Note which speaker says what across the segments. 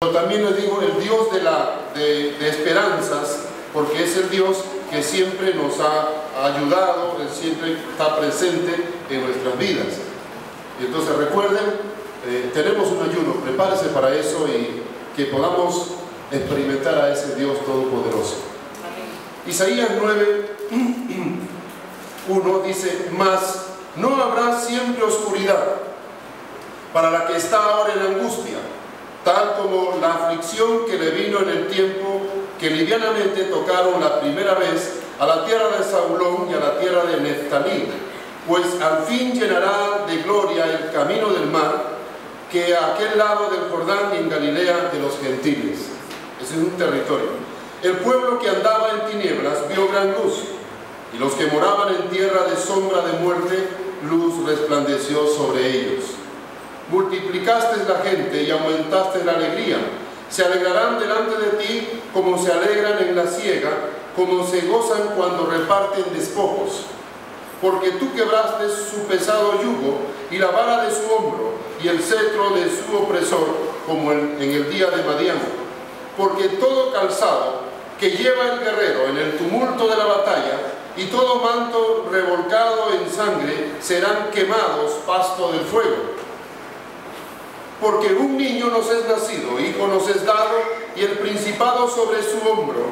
Speaker 1: Pero también les digo, el Dios de esperanzas, porque es el Dios que siempre nos ha ayudado, que siempre está presente en nuestras vidas. Y entonces recuerden, tenemos un ayuno, prepárese para eso y que podamos experimentar a ese Dios todopoderoso. Isaías 9:1 dice: mas no habrá siempre oscuridad para la que está ahora en angustia, tal como la aflicción que le vino en el tiempo que livianamente tocaron la primera vez a la tierra de Zabulón y a la tierra de Neftalí, pues al fin llenará de gloria el camino del mar, que a aquel lado del Jordán y en Galilea de los gentiles. Ese es un territorio. El pueblo que andaba en tinieblas vio gran luz, y los que moraban en tierra de sombra de muerte, luz resplandeció sobre ellos. Multiplicaste la gente y aumentaste la alegría. Se alegrarán delante de ti como se alegran en la siega, como se gozan cuando reparten despojos. Porque tú quebraste su pesado yugo y la vara de su hombro y el cetro de su opresor, como en el día de Madián. Porque todo calzado que lleva el guerrero en el tumulto de la batalla y todo manto revolcado en sangre serán quemados pasto del fuego. Porque un niño nos es nacido, hijo nos es dado, y el principado sobre su hombro,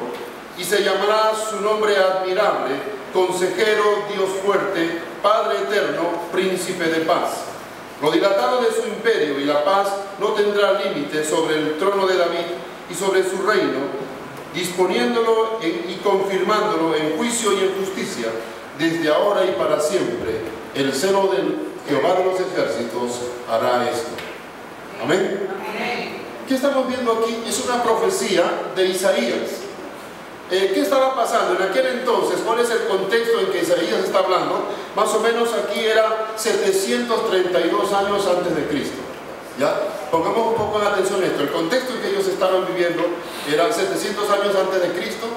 Speaker 1: y se llamará su nombre admirable, consejero, Dios fuerte, Padre eterno, príncipe de paz. Lo dilatado de su imperio y la paz no tendrá límite sobre el trono de David y sobre su reino, disponiéndolo y confirmándolo en juicio y en justicia, desde ahora y para siempre. El celo del Jehová de los ejércitos hará esto. Amén. ¿Qué estamos viendo aquí? Es una profecía de Isaías. ¿Qué estaba pasando en aquel entonces? ¿Cuál es el contexto en que Isaías está hablando? Más o menos aquí era 732 años antes de Cristo. ¿Ya? Pongamos un poco de atención a esto. El contexto en que ellos estaban viviendo era 700 años antes de Cristo,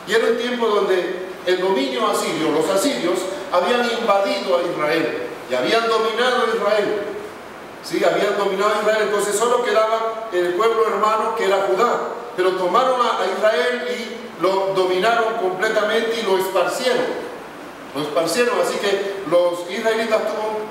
Speaker 1: y era un tiempo donde el dominio asirio, los asirios, habían invadido a Israel y habían dominado a Israel. Sí, habían dominado a Israel, entonces solo quedaba el pueblo hermano que era Judá, pero tomaron a Israel y lo dominaron completamente y lo esparcieron. Así que los israelitas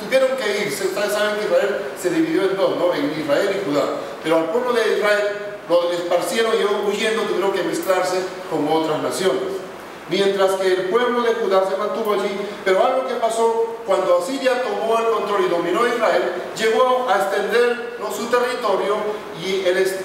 Speaker 1: tuvieron que irse. Ustedes saben que Israel se dividió en dos, ¿no? En Israel y Judá. Pero al pueblo de Israel lo esparcieron y huyendo tuvieron que mezclarse con otras naciones. Mientras que el pueblo de Judá se mantuvo allí, pero algo que pasó cuando Asiria tomó el control y dominó Israel, llegó a extender su territorio, y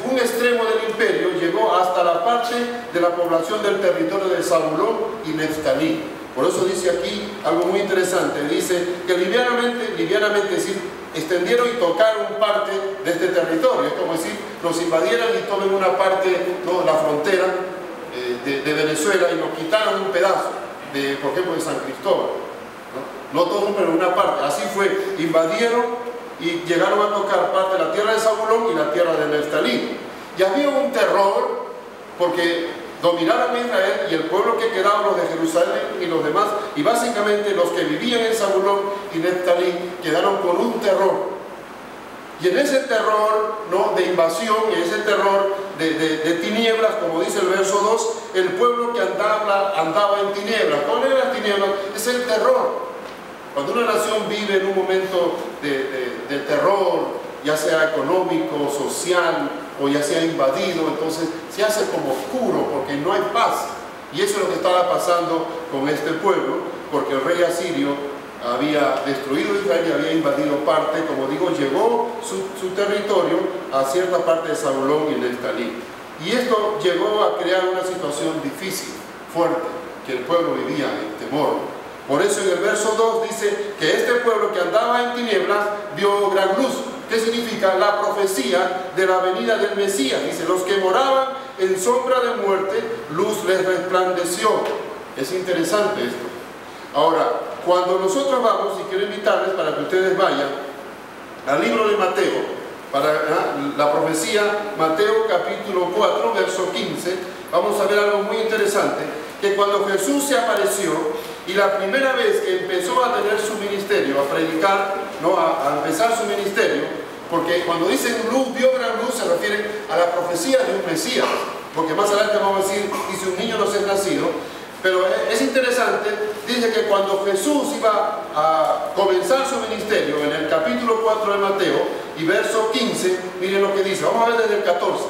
Speaker 1: un extremo del imperio llegó hasta la parte de la población del territorio de Zabulón y Neftalí. Por eso dice aquí algo muy interesante, dice que livianamente, es decir, extendieron y tocaron parte de este territorio. Es como decir, nos invadieran y tomen una parte, ¿no?, la frontera de Venezuela, y nos quitaron un pedazo, por ejemplo, de San Cristóbal. No todo, pero una parte. Así fue, invadieron y llegaron a tocar parte de la tierra de Zabulón y la tierra de Neftalí. Y había un terror, porque dominaron a Israel y el pueblo que quedaba, los de Jerusalén y los demás, y básicamente los que vivían en Zabulón y Neftalí, quedaron con un terror. Y en ese terror, ¿no?, de invasión, y en ese terror de tinieblas, como dice el verso 2, el pueblo que andaba en tinieblas. ¿Cuál era la tinieblas? Es el terror. Cuando una nación vive en un momento de terror, ya sea económico, social, o ya sea invadido, entonces se hace como oscuro, porque no hay paz. Y eso es lo que estaba pasando con este pueblo, porque el rey asirio había destruido Israel y había invadido parte, como digo, llegó su territorio a cierta parte de Zabulón y Neftalí. Y esto llegó a crear una situación difícil, fuerte, que el pueblo vivía en temor. Por eso en el verso 2 dice que este pueblo que andaba en tinieblas vio gran luz. ¿Qué significa? La profecía de la venida del Mesías. Dice, los que moraban en sombra de muerte, luz les resplandeció. Es interesante esto. Ahora, cuando nosotros vamos, y quiero invitarles para que ustedes vayan al libro de Mateo, para la profecía, Mateo capítulo 4, verso 15, vamos a ver algo muy interesante, que cuando Jesús se apareció, y la primera vez que empezó a tener su ministerio, a predicar, ¿no?, a empezar su ministerio, porque cuando dicen luz, vio gran luz, se refiere a la profecía de un Mesías, porque más adelante vamos a decir, dice un niño nos es nacido, pero es interesante, dice que cuando Jesús iba a comenzar su ministerio, en el capítulo 4 de Mateo, y verso 15, miren lo que dice, vamos a ver desde el 14,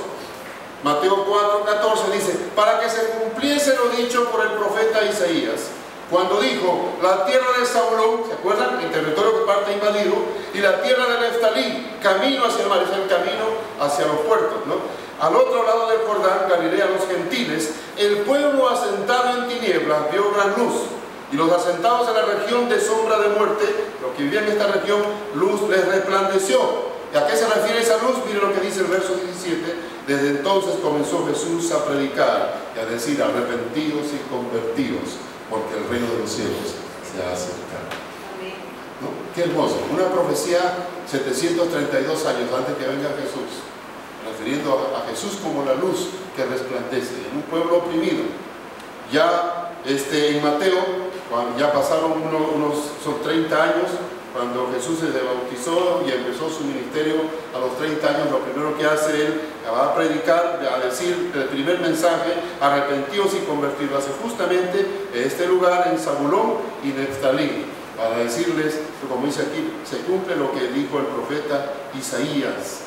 Speaker 1: Mateo 4, 14 dice, para que se cumpliese lo dicho por el profeta Isaías, cuando dijo, la tierra de Zabulón, ¿se acuerdan? El territorio que parte invadido, y la tierra de Neftalí, camino hacia el mar, es el camino hacia los puertos, ¿no? Al otro lado del Jordán, Galilea, los gentiles, el pueblo asentado en tinieblas vio gran luz, y los asentados en la región de sombra de muerte, los que vivían en esta región, luz les resplandeció. ¿Y a qué se refiere esa luz? Mire lo que dice el verso 17, desde entonces comenzó Jesús a predicar y a decir, arrepentidos y convertidos, porque el reino de los cielos se ha acercado. ¿No? Qué hermoso, una profecía 732 años antes que venga Jesús, refiriendo a Jesús como la luz que resplandece en un pueblo oprimido. Ya en Mateo, cuando ya pasaron son 30 años, cuando Jesús se bautizó y empezó su ministerio a los 30 años, lo primero que hace él, va a predicar, a decir el primer mensaje, arrepentidos y convertidos, hace justamente este lugar en Zabulón y Neftalí, para decirles, como dice aquí, se cumple lo que dijo el profeta Isaías,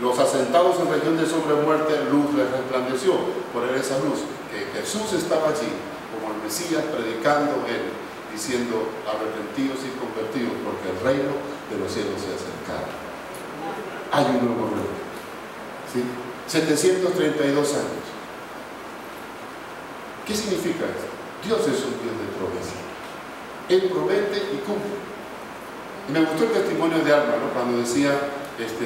Speaker 1: los asentados en región de sombra de muerte, luz les resplandeció, por él esa luz, que Jesús estaba allí, como el Mesías, predicando él, diciendo, arrepentidos y convertidos, porque el reino de los cielos se ha acercado. Hay un nuevo reino. ¿Sí? 732 años. ¿Qué significa esto? Dios es un Dios de promesa. Él promete y cumple. Y me gustó el testimonio de Alma, ¿no? Cuando decía,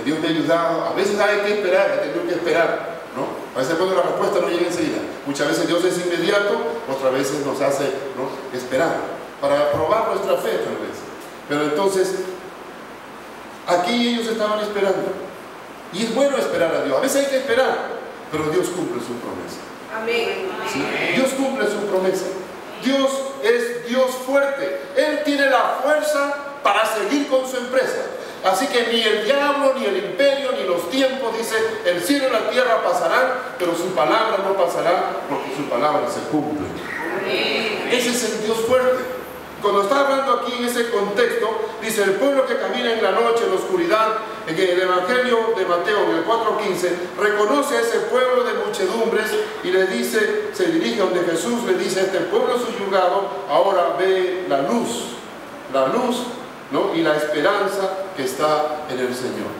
Speaker 1: Dios me ha ayudado, a veces hay que esperar, hay que esperar, ¿no? A veces cuando la respuesta no llega enseguida. Muchas veces Dios es inmediato, otras veces nos hace, ¿no?, esperar, para probar nuestra fe tal vez. Pero entonces, aquí ellos estaban esperando. Y es bueno esperar a Dios. A veces hay que esperar, pero Dios cumple su promesa.
Speaker 2: Amén.
Speaker 1: ¿Sí? Dios cumple su promesa. Dios es Dios fuerte. Él tiene la fuerza para seguir con su empresa. Así que ni el diablo, ni el imperio, ni los tiempos, dice, el cielo y la tierra pasarán, pero su palabra no pasará, porque su palabra se cumple.
Speaker 2: Amén.
Speaker 1: Ese es el Dios fuerte. Cuando está hablando aquí en ese contexto, dice, el pueblo que camina en la noche, en la oscuridad, en el Evangelio de Mateo, en el 4:15, reconoce a ese pueblo de muchedumbres y le dice, se dirige a donde Jesús le dice, este pueblo subyugado ahora ve la luz, ¿no?, y la esperanza que está en el Señor.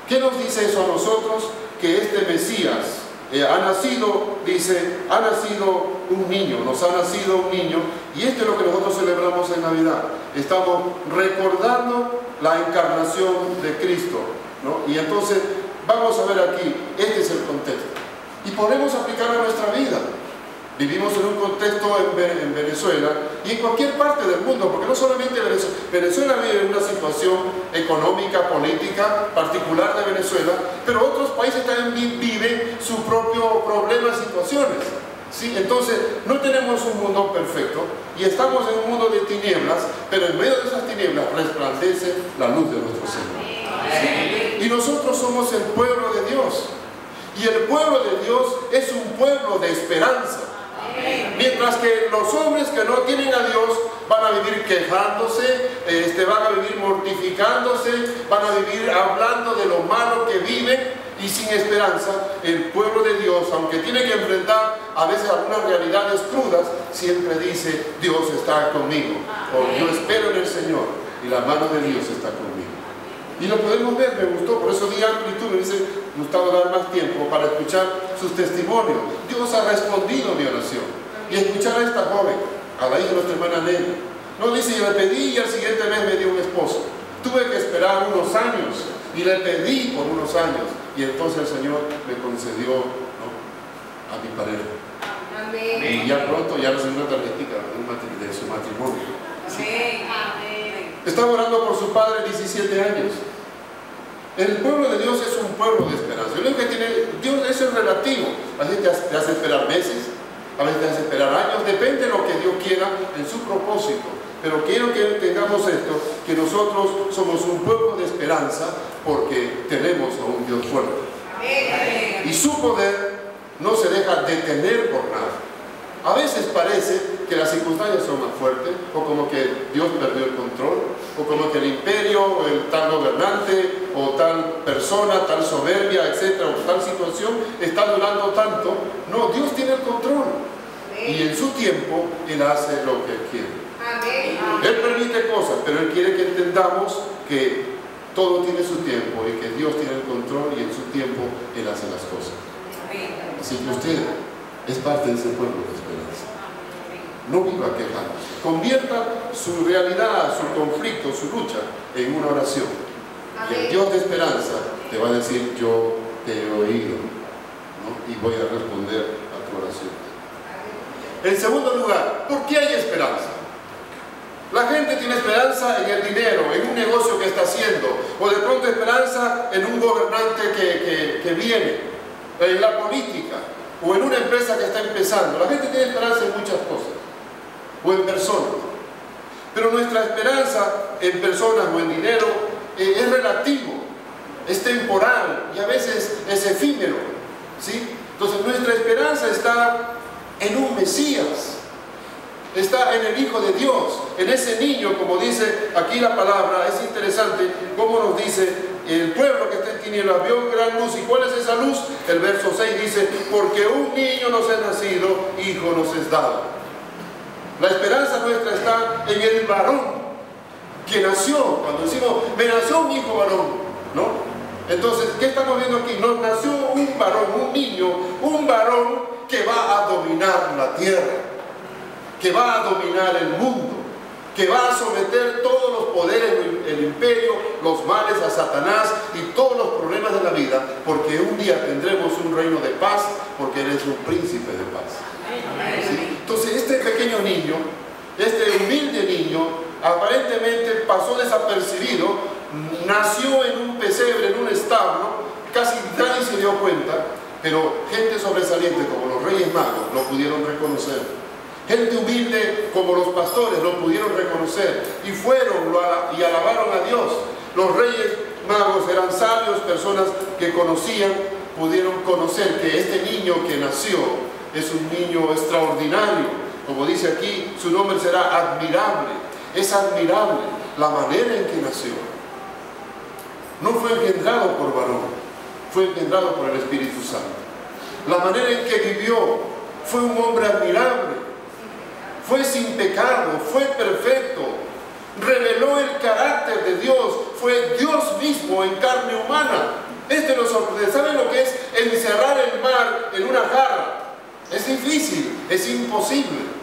Speaker 1: ¿Qué nos dice eso a nosotros? Que este Mesías ha nacido, dice, ha nacido un niño, nos ha nacido un niño, y esto es lo que nosotros celebramos en Navidad. Estamos recordando la encarnación de Cristo, ¿no? Y entonces vamos a ver aquí, este es el contexto, y podemos aplicarlo a nuestra vida. Vivimos en un contexto en Venezuela y en cualquier parte del mundo, porque no solamente Venezuela vive en una situación económica, política particular de Venezuela, pero otros países también viven su propio problema y situaciones. ¿Sí? Entonces, no tenemos un mundo perfecto y estamos en un mundo de tinieblas, pero en medio de esas tinieblas resplandece la luz de nuestro Señor. ¿Sí? Y nosotros somos el pueblo de Dios. Y el pueblo de Dios es un pueblo de esperanza. Mientras que los hombres que no tienen a Dios van a vivir quejándose, van a vivir mortificándose, van a vivir hablando de lo malo que viven y sin esperanza, el pueblo de Dios, aunque tiene que enfrentar a veces algunas realidades crudas, siempre dice, Dios está conmigo, o yo espero en el Señor y la mano de Dios está conmigo. Y lo podemos ver, me gustó, por eso di amplitud, me hubiese gustado dar más tiempo para escuchar sus testimonios. Dios ha respondido a mi oración. Y escuchar a esta joven, a la hija de nuestra hermana Nelly. No dice, yo le pedí y al siguiente mes me dio un esposo. Tuve que esperar unos años y le pedí por unos años. Y entonces el Señor me concedió, ¿no?, a mi pareja. Amén. Y ya pronto ya recibí una tarjetita de su matrimonio. ¿Sí? Amén. Estaba orando por su padre 17 años. El pueblo de Dios es un pueblo de esperanza. Yo creo que Dios, eso es relativo. A veces te hace esperar meses, a veces te hace esperar años, depende de lo que Dios quiera en su propósito. Pero quiero que tengamos esto, que nosotros somos un pueblo de esperanza porque tenemos a un Dios fuerte. Y su poder no se deja detener por nada. A veces parece que las circunstancias son más fuertes, o como que Dios perdió el control, o como que el imperio, o el tal gobernante, o tal persona, tal soberbia, etcétera, o tal situación está durando tanto. No, Dios tiene el control. Y en su tiempo, Él hace lo que Él quiere. Él permite cosas, pero Él quiere que entendamos que todo tiene su tiempo y que Dios tiene el control y en su tiempo Él hace las cosas. Así que usted es parte de ese pueblo de esperanza. No viva quejándose. Convierta su realidad, su conflicto, su lucha en una oración. Y el Dios de esperanza te va a decir: yo te he oído, ¿no? Y voy a responder a tu oración. En segundo lugar, ¿por qué hay esperanza? La gente tiene esperanza en el dinero, en un negocio que está haciendo, o de pronto esperanza en un gobernante que viene, en la política, o en una empresa que está empezando. La gente tiene esperanza en muchas cosas, o en personas. Pero nuestra esperanza en personas o en dinero es relativo, es temporal y a veces es efímero, ¿sí? Entonces nuestra esperanza está en un Mesías, está en el Hijo de Dios, en ese niño, como dice aquí la palabra. Es interesante cómo nos dice: el pueblo que está en tinieblas vio gran luz. ¿Y cuál es esa luz? El verso 6 dice: porque un niño nos es nacido, hijo nos es dado. La esperanza nuestra está en el varón que nació. Cuando decimos: me nació un hijo varón, ¿no? Entonces, ¿qué estamos viendo aquí? Nos nació un varón, un niño, un varón que va a dominar la tierra, que va a dominar el mundo, que va a someter todos los poderes, el imperio, los males a Satanás y todos los problemas de la vida, porque un día tendremos un reino de paz, porque Él es un príncipe de paz. ¿Sí? Entonces este pequeño niño, este humilde niño, aparentemente pasó desapercibido, nació en un pesebre, en un establo, casi nadie se dio cuenta, pero gente sobresaliente como los Reyes Magos lo pudieron reconocer. Gente humilde como los pastores lo pudieron reconocer y fueron y alabaron a Dios. Los Reyes Magos eran sabios, personas que conocían, pudieron conocer que este niño que nació es un niño extraordinario. Como dice aquí, su nombre será admirable. Es admirable la manera en que nació. No fue engendrado por varón, fue engendrado por el Espíritu Santo. La manera en que vivió, fue un hombre admirable. Fue sin pecado, fue perfecto, reveló el carácter de Dios, fue Dios mismo en carne humana. Esto nos sorprende. ¿Saben lo que es encerrar el mar en una jarra? Es difícil, es imposible.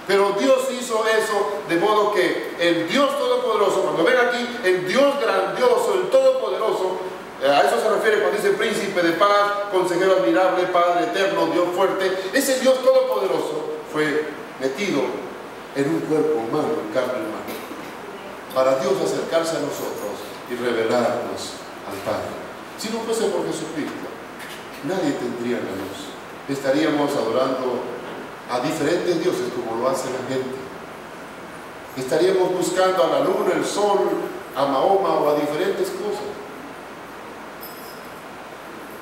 Speaker 1: Pero Dios hizo eso de modo que el Dios Todopoderoso, cuando ven aquí el Dios grandioso, el Todopoderoso, a eso se refiere cuando dice príncipe de paz, consejero admirable, Padre eterno, Dios fuerte. Ese Dios Todopoderoso fue metido en un cuerpo humano, en carne humana, para Dios acercarse a nosotros y revelarnos al Padre. Si no fuese por Jesucristo, nadie tendría la luz. Estaríamos adorando a diferentes dioses como lo hace la gente. Estaríamos buscando a la luna, el sol, a Mahoma o a diferentes cosas.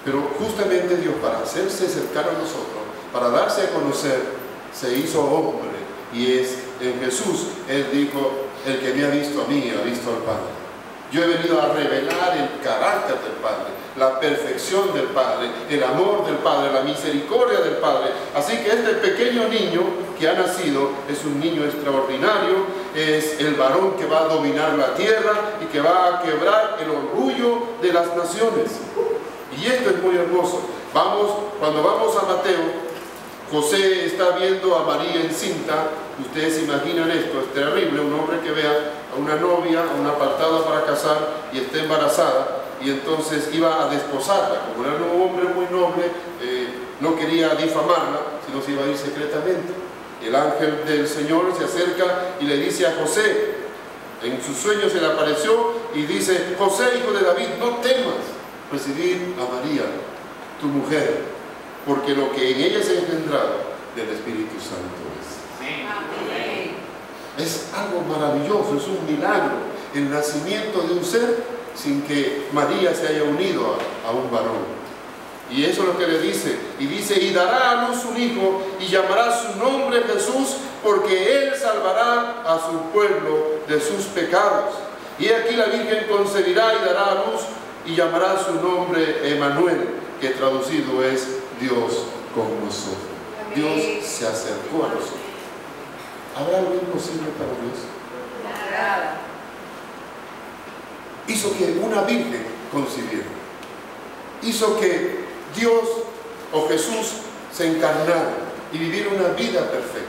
Speaker 1: Pero justamente Dios, para hacerse cercano a nosotros, para darse a conocer, se hizo hombre, y es en Jesús. Él dijo: el que me ha visto a mí, ha visto al Padre. Yo he venido a revelar el carácter del Padre, la perfección del Padre, el amor del Padre, la misericordia del Padre. Así que este pequeño niño que ha nacido es un niño extraordinario, es el varón que va a dominar la tierra y que va a quebrar el orgullo de las naciones. Y esto es muy hermoso. Cuando vamos a Mateo, José está viendo a María encinta. Ustedes se imaginan esto, es terrible, un hombre que vea a una novia, a una apartada para casar y está embarazada, y entonces iba a desposarla. Como era un hombre muy noble, no quería difamarla, sino se iba a ir secretamente. El ángel del Señor se acerca y le dice a José, en sus sueños se le apareció y dice: José, hijo de David, no temas recibir a María, tu mujer, porque lo que en ella es engendrado del Espíritu Santo es.
Speaker 2: Amén.
Speaker 1: Es algo maravilloso, es un milagro, el nacimiento de un ser sin que María se haya unido a un varón. Y eso es lo que le dice, y dice, y dará a luz un hijo, y llamará su nombre Jesús, porque él salvará a su pueblo de sus pecados. Y aquí la Virgen concebirá y dará a luz, y llamará su nombre Emmanuel, que traducido es Dios con nosotros. Dios se acercó a nosotros. ¿Habrá algo imposible para Dios?
Speaker 2: Nada.
Speaker 1: Hizo que una virgen concibiera. Hizo que Dios o Jesús se encarnara y viviera una vida perfecta.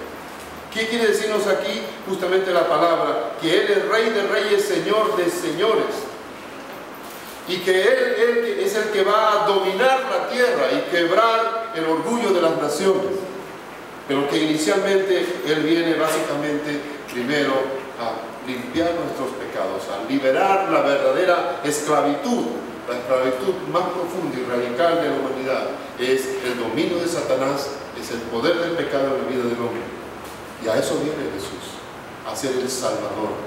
Speaker 1: ¿Qué quiere decirnos aquí? Justamente la palabra, que Él es Rey de Reyes, Señor de Señores. Y que Él es el que va a dominar la tierra y quebrar el orgullo de las naciones. Pero que inicialmente Él viene básicamente primero a limpiar nuestros pecados, a liberar la verdadera esclavitud. La esclavitud más profunda y radical de la humanidad es el dominio de Satanás, es el poder del pecado en la vida del hombre. Y a eso viene Jesús, a ser el Salvador.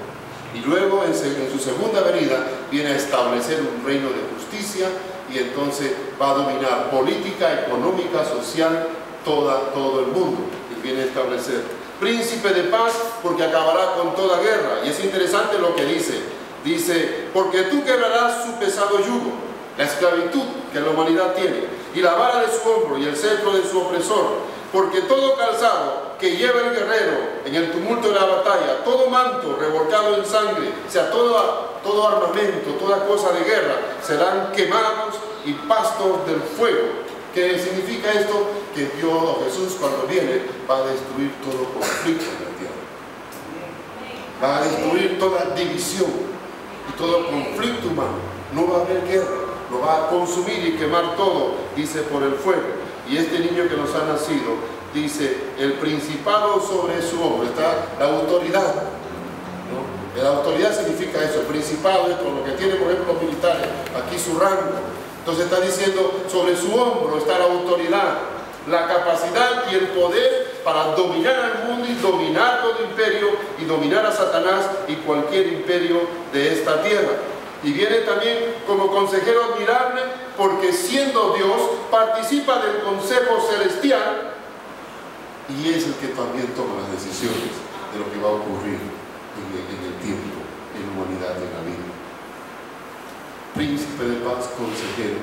Speaker 1: Y luego en su segunda venida viene a establecer un reino de justicia y entonces va a dominar política, económica, social, todo el mundo. Y viene a establecer príncipe de paz porque acabará con toda guerra. Y es interesante lo que dice. Dice, porque tú quebrarás su pesado yugo, la esclavitud que la humanidad tiene, y la vara de su hombro y el cetro de su opresor, porque todo calzado que lleva el guerrero en el tumulto de la batalla, todo manto revolcado en sangre, o sea, todo armamento, toda cosa de guerra, serán quemados y pastos del fuego. ¿Qué significa esto? Que Dios o Jesús cuando viene va a destruir todo conflicto en la tierra. Va a destruir toda división y todo conflicto humano. No va a haber guerra, lo va a consumir y quemar todo, dice, por el fuego. Y este niño que nos ha nacido, dice, el principado sobre su hombro, está la autoridad, ¿no? La autoridad significa eso, el principado es con lo que tienen, por ejemplo, los militares, aquí su rango. Entonces está diciendo, sobre su hombro está la autoridad, la capacidad y el poder para dominar al mundo y dominar todo imperio y dominar a Satanás y cualquier imperio de esta tierra. Y viene también como consejero admirable porque siendo Dios participa del consejo celestial y es el que también toma las decisiones de lo que va a ocurrir en el tiempo, en la humanidad, en la vida. Príncipe de paz, consejero,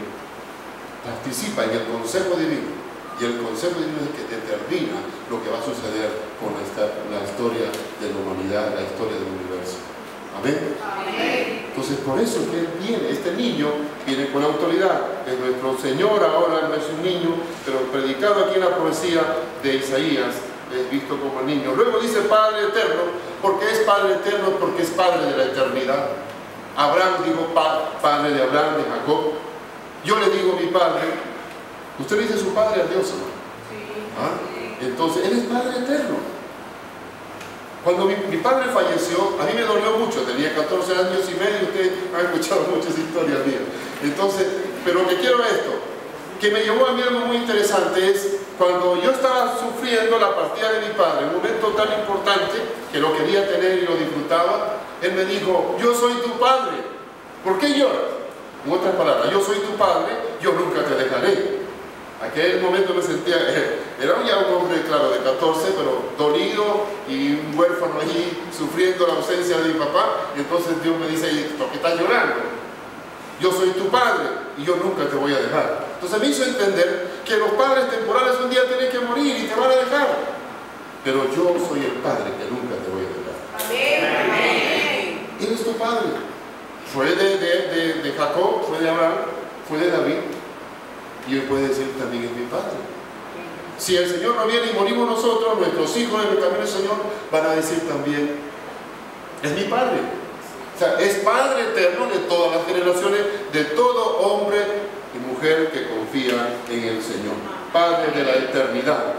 Speaker 1: participa en el consejo divino. Y el consejo divino es el que determina lo que va a suceder con la historia de la humanidad, la historia del universo. ¿Amén?
Speaker 2: Amén.
Speaker 1: Entonces por eso es que Él viene, este niño viene con autoridad. Es nuestro Señor ahora, no es un niño, pero predicado aquí en la profecía de Isaías, es visto como el niño. Luego dice Padre Eterno, porque es Padre Eterno, porque es Padre de la eternidad. Abraham dijo Padre de Abraham, de Jacob. Yo le digo mi Padre. Usted le dice su Padre a Dios, ¿no? ¿Ah? Entonces, Él es Padre Eterno. Cuando mi padre falleció, a mí me dolió mucho, tenía 14 años y medio, usted ha escuchado muchas historias mías. Entonces, pero lo que quiero es esto, que me llevó a mí algo muy interesante, es cuando yo estaba sufriendo la partida de mi padre, un momento tan importante, que lo quería tener y lo disfrutaba, Él me dijo, yo soy tu Padre, ¿por qué lloras? En otras palabras, yo soy tu Padre, yo nunca te dejaré. Aquel momento me sentía, era ya un hombre, claro, de 14, pero dolido y un huérfano allí sufriendo la ausencia de mi papá. Y entonces Dios me dice, ¿por qué estás llorando? Yo soy tu padre y yo nunca te voy a dejar. Entonces me hizo entender que los padres temporales un día tienen que morir y te van a dejar. Pero yo soy el padre que nunca te voy a dejar.
Speaker 2: Amén.
Speaker 1: Él es tu padre. Fue de Jacob, fue de Abraham, fue de David. Y Él puede decir también es mi Padre. Si el Señor no viene y morimos nosotros, nuestros hijos en el camino del Señor van a decir también es mi Padre. O sea, es Padre eterno de todas las generaciones, de todo hombre y mujer que confía en el Señor. Padre de la eternidad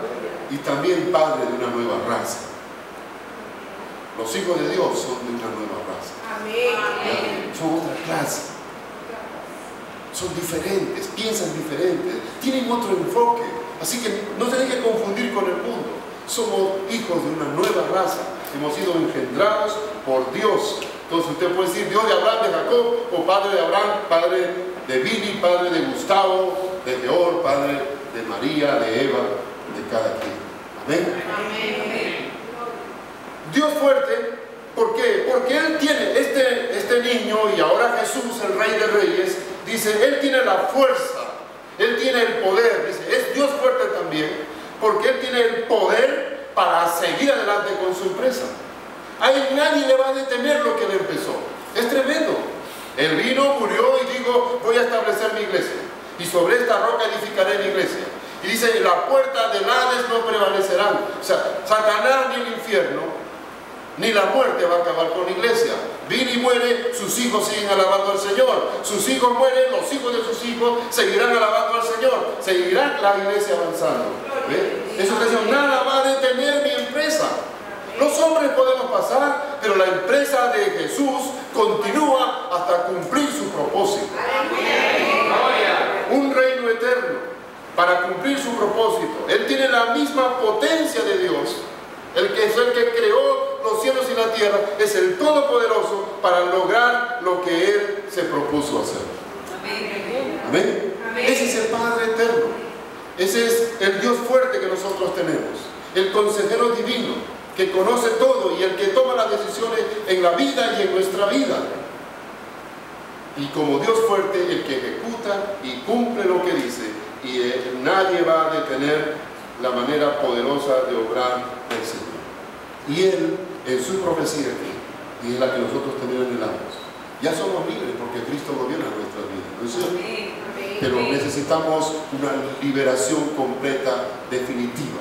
Speaker 1: y también Padre de una nueva raza. Los hijos de Dios son de una nueva raza.
Speaker 2: Amén.
Speaker 1: Son otra clase. Son diferentes, piensan diferentes, tienen otro enfoque. Así que no se dejen confundir con el mundo. Somos hijos de una nueva raza, hemos sido engendrados por Dios. Entonces usted puede decir Dios de Abraham, de Jacob, o Padre de Abraham, Padre de Billy, Padre de Gustavo, de Georg, Padre de María, de Eva, de cada quien. Amén. Dios fuerte, ¿por qué? Porque Él tiene, este niño, y ahora Jesús, el Rey de Reyes, dice, Él tiene la fuerza, Él tiene el poder, dice, es Dios fuerte también, porque Él tiene el poder para seguir adelante con su empresa. Ahí nadie le va a detener lo que Él empezó. Es tremendo. Él vino, murió y dijo, voy a establecer mi iglesia, y sobre esta roca edificaré mi iglesia. Y dice, la puerta del Hades no prevalecerán. O sea, Satanás ni el infierno, ni la muerte va a acabar con la iglesia. Viene y muere, sus hijos siguen alabando al Señor. Sus hijos mueren, los hijos de sus hijos seguirán alabando al Señor. Seguirá la iglesia avanzando. ¿Ve? Eso está diciendo, nada va a detener mi empresa. Los hombres podemos pasar, pero la empresa de Jesús continúa hasta cumplir su propósito. Un reino eterno para cumplir su propósito. Él tiene la misma potencia de Dios. El que es el que creó los cielos y la tierra, es el Todopoderoso para lograr lo que Él se propuso hacer. Amén. Ese es el Padre eterno. Ese es el Dios fuerte que nosotros tenemos. El consejero divino, que conoce todo y el que toma las decisiones en la vida y en nuestra vida. Y como Dios fuerte, el que ejecuta y cumple lo que dice, y nadie va a detener la manera poderosa de obrar del Señor. Y Él, en su profecía aquí, y es la que nosotros también anhelamos, ya somos libres porque Cristo gobierna nuestras vidas, ¿no es cierto? Pero necesitamos una liberación completa, definitiva,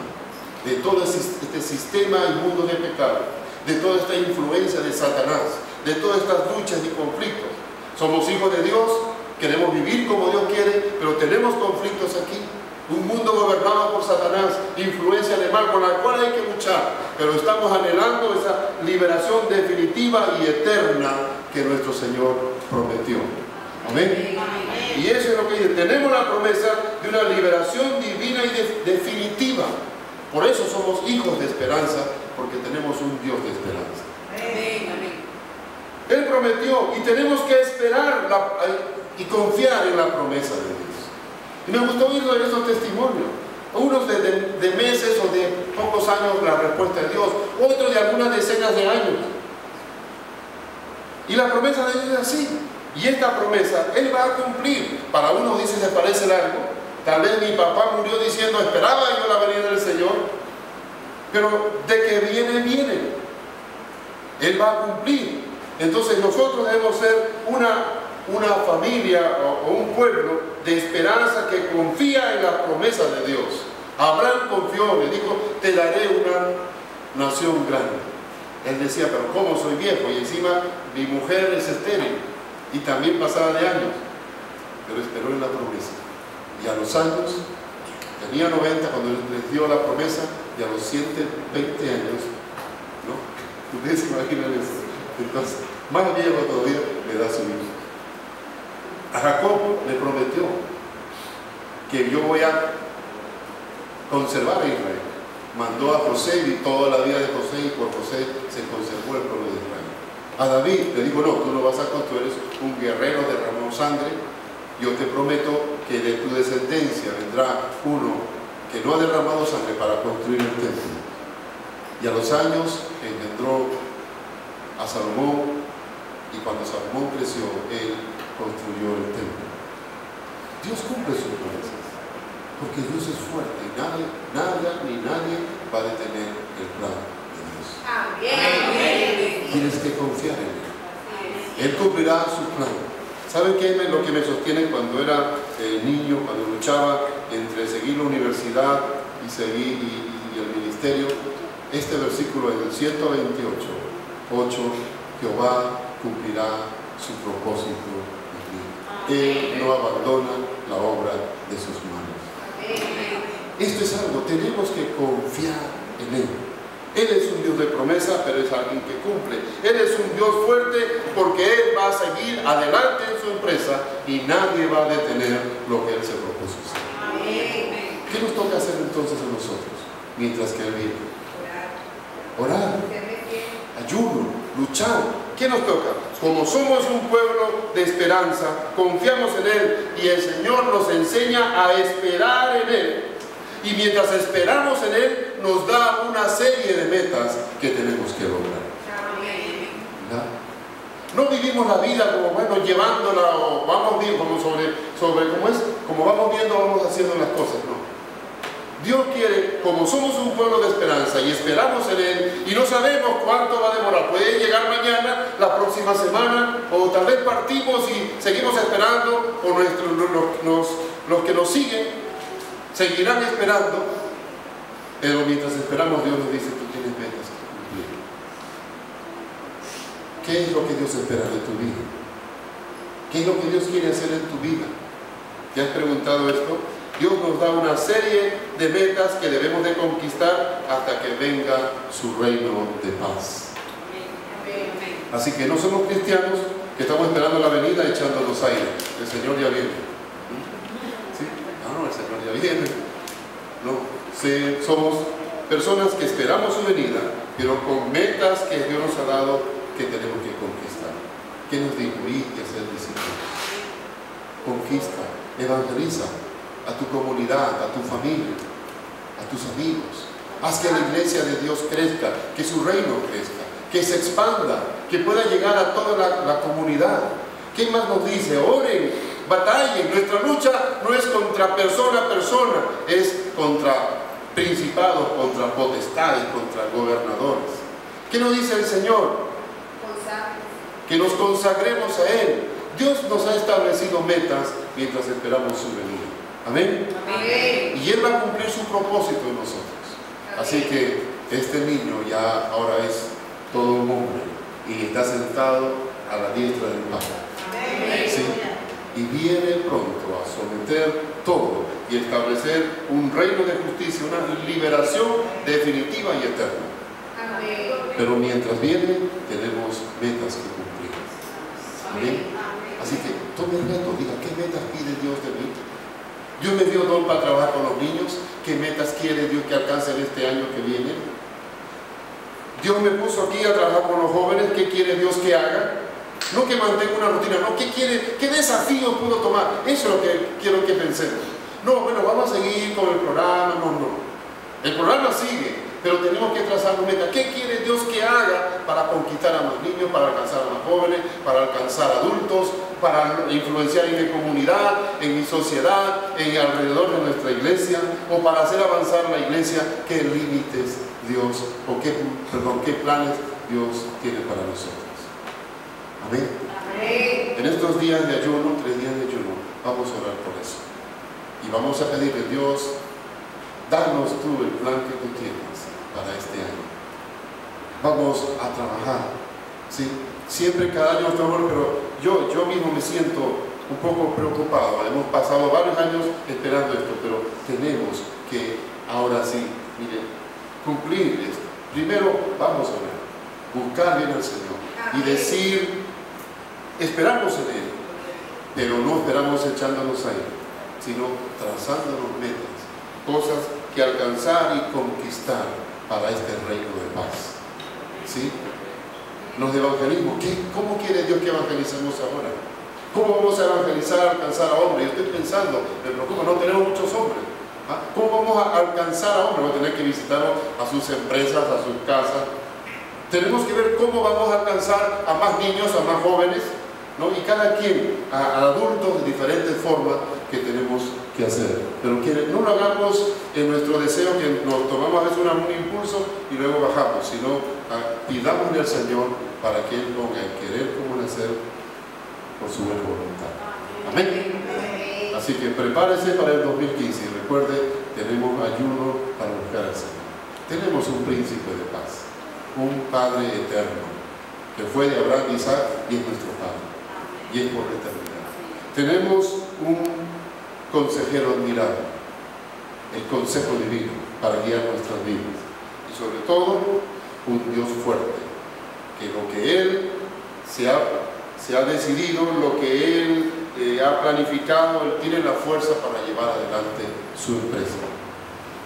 Speaker 1: de todo este sistema inmundo de pecado, de toda esta influencia de Satanás, de todas estas luchas y conflictos. Somos hijos de Dios, queremos vivir como Dios quiere, pero tenemos conflictos aquí. Un mundo gobernado por Satanás, influencia de mal, con la cual hay que luchar, pero estamos anhelando esa liberación definitiva y eterna que nuestro Señor prometió. Amén. Y eso es lo que dice, tenemos la promesa de una liberación divina y definitiva. Por eso somos hijos de esperanza, porque tenemos un Dios de esperanza. Él prometió y tenemos que esperar y confiar en la promesa de Dios. Y me gustó oír de esos testimonios. Unos de meses o de pocos años la respuesta de Dios, otros de algunas decenas de años. Y la promesa de Dios es así. Y esta promesa, Él va a cumplir. Para unos dice, se parece largo. Tal vez mi papá murió diciendo, esperaba yo la venida del Señor. Pero de que viene, viene. Él va a cumplir. Entonces nosotros debemos ser una familia o un pueblo de esperanza que confía en la promesa de Dios. Abraham confió, le dijo, te daré una nación grande. Él decía, pero ¿cómo soy viejo? Y encima mi mujer es estéril y también pasada de años. Pero esperó en la promesa. Y a los años, tenía 90 cuando les dio la promesa, y a los 120 años, ¿no? Ustedes se imaginan eso. Entonces, más viejo todavía, le da su hijo. A Jacob le prometió que yo voy a conservar a Israel. Mandó a José y toda la vida de José, y por José se conservó el pueblo de Israel. A David le dijo, no, tú no vas a contar, tú eres un guerrero, derramó sangre. Yo te prometo que de tu descendencia vendrá uno que no ha derramado sangre para construir el templo. Y a los años engendró a Salomón, y cuando Salomón creció, él construyó el templo. Dios cumple sus promesas, porque Dios es fuerte y nada ni nadie va a detener el plan de Dios. Amén. Tienes que confiar en Él. Él cumplirá su plan. ¿Saben qué es lo que me sostiene cuando era niño, cuando luchaba entre seguir la universidad y seguir y el ministerio? Este versículo es del 128, 8, Jehová cumplirá su propósito en mí. Él no abandona la obra de sus manos. Esto es algo, tenemos que confiar en Él. Él es un Dios de promesa, pero es alguien que cumple. Él es un Dios fuerte porque Él va a seguir adelante en su empresa y nadie va a detener lo que Él se propuso hacer. ¿Qué nos toca hacer entonces a nosotros mientras que Él vive? Orar. ayuno, luchar. ¿Qué nos toca? Como somos un pueblo de esperanza, confiamos en Él y el Señor nos enseña a esperar en Él. Y mientras esperamos en Él, nos da una serie de metas que tenemos que lograr. ¿Verdad? No vivimos la vida como, bueno, llevándola o vamos bien, como como vamos viendo, vamos haciendo las cosas, no. Dios quiere, como somos un pueblo de esperanza y esperamos en Él y no sabemos cuánto va a demorar, puede llegar mañana, la próxima semana, o tal vez partimos y seguimos esperando, o los que nos siguen seguirán esperando, pero mientras esperamos Dios nos dice, tú tienes metas que cumplir. ¿Qué es lo que Dios espera de tu vida? ¿Qué es lo que Dios quiere hacer en tu vida? ¿Te has preguntado esto? Dios nos da una serie de metas que debemos de conquistar hasta que venga su reino de paz. Así que no somos cristianos que estamos esperando la venida echándonos aire. El Señor ya viene. ¿Sí? No, el Señor ya viene. No, somos personas que esperamos su venida, pero con metas que Dios nos ha dado que tenemos que conquistar. ¿Qué nos dijo? Ir y hacer discípulos. Conquista, evangeliza a tu comunidad, a tu familia, a tus amigos. Haz que la iglesia de Dios crezca, que su reino crezca, que se expanda, que pueda llegar a toda la comunidad. ¿Qué más nos dice? Oren, batallen. Nuestra lucha no es contra persona a persona, es contra principados, contra potestades, contra gobernadores. ¿Qué nos dice el Señor? Que nos consagremos a Él. Dios nos ha establecido metas mientras esperamos su venida. Amén.
Speaker 2: Amén.
Speaker 1: Y Él va a cumplir su propósito en nosotros. Así que este niño ya ahora es todo un hombre y está sentado a la diestra del Padre. ¿Sí? Y viene pronto a someter todo y establecer un reino de justicia, una liberación definitiva y eterna. Pero mientras viene, tenemos metas que cumplir. Amén. Así que tome el reto, diga, ¿qué metas pide Dios de mí? Dios me dio don para trabajar con los niños. ¿Qué metas quiere Dios que alcance en este año que viene? Dios me puso aquí a trabajar con los jóvenes. ¿Qué quiere Dios que haga? No que mantenga una rutina, no, ¿qué desafíos puedo tomar? Eso es lo que quiero que pensemos. No, bueno, vamos a seguir con el programa, no. El programa sigue, pero tenemos que trazar una meta. ¿Qué quiere Dios que haga para conquistar a más niños, para alcanzar a más jóvenes, para alcanzar a adultos, para influenciar en mi comunidad, en mi sociedad, en alrededor de nuestra iglesia, o para hacer avanzar la iglesia? ¿Qué límites Dios, qué planes Dios tiene para nosotros? Amén. Amén. En estos días de ayuno, 3 días de ayuno, vamos a orar por eso. Y vamos a pedirle, Dios, danos tú el plan que tú tienes para este año. Vamos a trabajar, ¿sí? Siempre cada año estamos, pero yo mismo me siento un poco preocupado. Hemos pasado varios años esperando esto, pero tenemos que ahora sí, mire, cumplir esto. Primero vamos a orar, buscar bien al Señor y decir, esperamos en Él, pero no esperamos echándonos ahí, sino trazándonos metas, cosas que alcanzar y conquistar para este reino de paz. ¿Sí? Los de evangelismo, ¿cómo quiere Dios que evangelicemos ahora? ¿Cómo vamos a evangelizar, alcanzar a hombres? Yo estoy pensando, me preocupa, no tenemos muchos hombres. ¿Cómo vamos a alcanzar a hombres? Vamos a tener que visitar a sus empresas, a sus casas. Tenemos que ver cómo vamos a alcanzar a más niños, a más jóvenes, ¿no? Y cada quien, a adultos de diferentes formas que tenemos que hacer. Pero no lo hagamos en nuestro deseo, que nos tomamos a veces un impulso y luego bajamos, sino pidámosle al Señor para que Él ponga el querer como el hacer por su buena voluntad. Amén. Así que prepárese para el 2015 y recuerde, tenemos ayuno para buscar al Señor. Tenemos un príncipe de paz, un Padre eterno, que fue de Abraham y Isaac y es nuestro Padre, y es por la eternidad. Tenemos un consejero admirable, el consejo divino para guiar nuestras vidas, y sobre todo un Dios fuerte, que lo que Él se ha decidido, lo que Él ha planificado, Él tiene la fuerza para llevar adelante su empresa.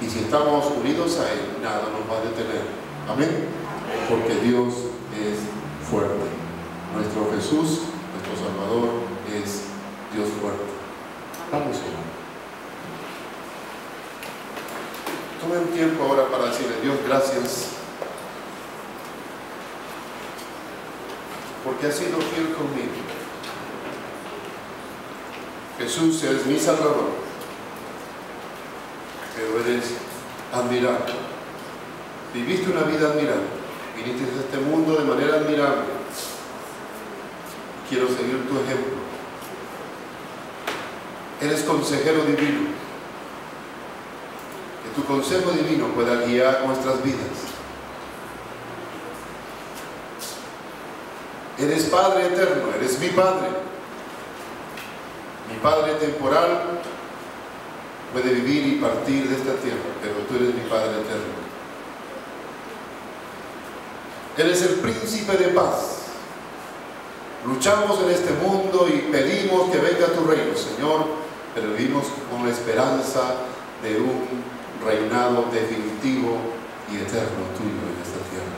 Speaker 1: Y si estamos unidos a Él, nada nos va a detener. Amén. Porque Dios es fuerte. Nuestro Jesús, nuestro Salvador, es Dios fuerte. Vamos a orar. Tome un tiempo ahora para decirle: Dios, gracias, porque has sido fiel conmigo. Jesús, eres mi Salvador, pero eres admirable. Viviste una vida admirable, viniste a este mundo de manera admirable. Quiero seguir tu ejemplo. Eres consejero divino. Que tu consejo divino pueda guiar nuestras vidas. Eres Padre eterno, eres mi Padre. Mi Padre temporal puede vivir y partir de esta tierra, pero tú eres mi Padre eterno. Eres el príncipe de paz. Luchamos en este mundo y pedimos que venga tu reino, Señor, pero vivimos con la esperanza de un reinado definitivo y eterno tuyo en esta tierra.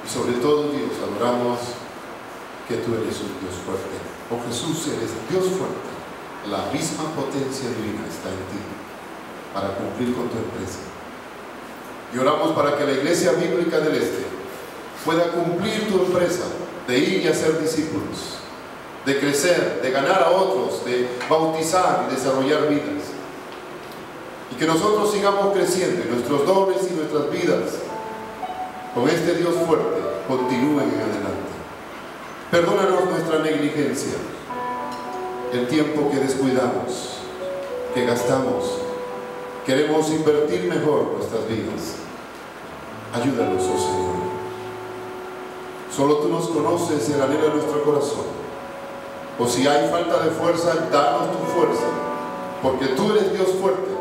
Speaker 1: Y sobre todo, Dios, adoramos que tú eres un Dios fuerte. Oh Jesús, eres Dios fuerte. La misma potencia divina está en ti para cumplir con tu empresa. Y oramos para que la Iglesia Bíblica del Este pueda cumplir tu empresa de ir y hacer discípulos, de crecer, de ganar a otros, de bautizar y desarrollar vidas. Y que nosotros sigamos creciendo y nuestros dones y nuestras vidas con este Dios fuerte continúen en adelante. Perdónanos nuestra negligencia, el tiempo que descuidamos, que gastamos. Queremos invertir mejor nuestras vidas. Ayúdanos, oh Señor. Solo tú nos conoces el anhelo de nuestro corazón. O si hay falta de fuerza, danos tu fuerza, porque tú eres Dios fuerte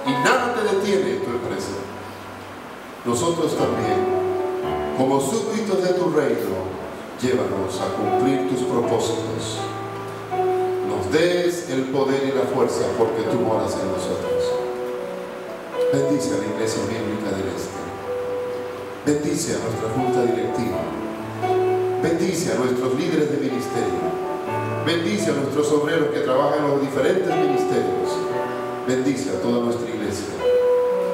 Speaker 1: y nada te detiene en tu empresa. Nosotros también, como súbditos de tu reino, llévanos a cumplir tus propósitos. Nos des el poder y la fuerza, porque tú moras en nosotros. Bendice a la Iglesia Bíblica del Este. Bendice a nuestra junta directiva. Bendice a nuestros líderes de ministerio. Bendice a nuestros obreros que trabajan en los diferentes ministerios. Bendice a toda nuestra iglesia.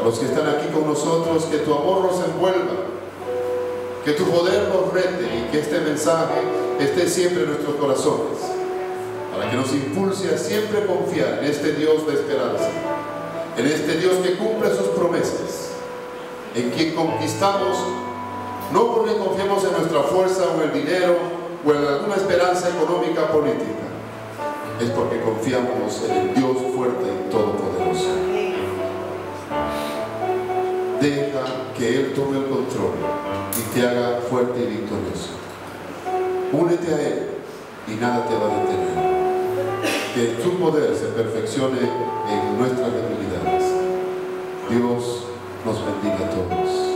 Speaker 1: A los que están aquí con nosotros, que tu amor nos envuelva, que tu poder nos rete y que este mensaje esté siempre en nuestros corazones, para que nos impulse a siempre confiar en este Dios de esperanza, en este Dios que cumple sus promesas, en quien conquistamos, no porque confiemos en nuestra fuerza o en el dinero o en alguna esperanza económica o política, es porque confiamos en el Dios fuerte y todopoderoso. Deja que Él tome el control y te haga fuerte y victorioso. Únete a Él y nada te va a detener. Que su poder se perfeccione en nuestras debilidades. Dios nos bendiga a todos.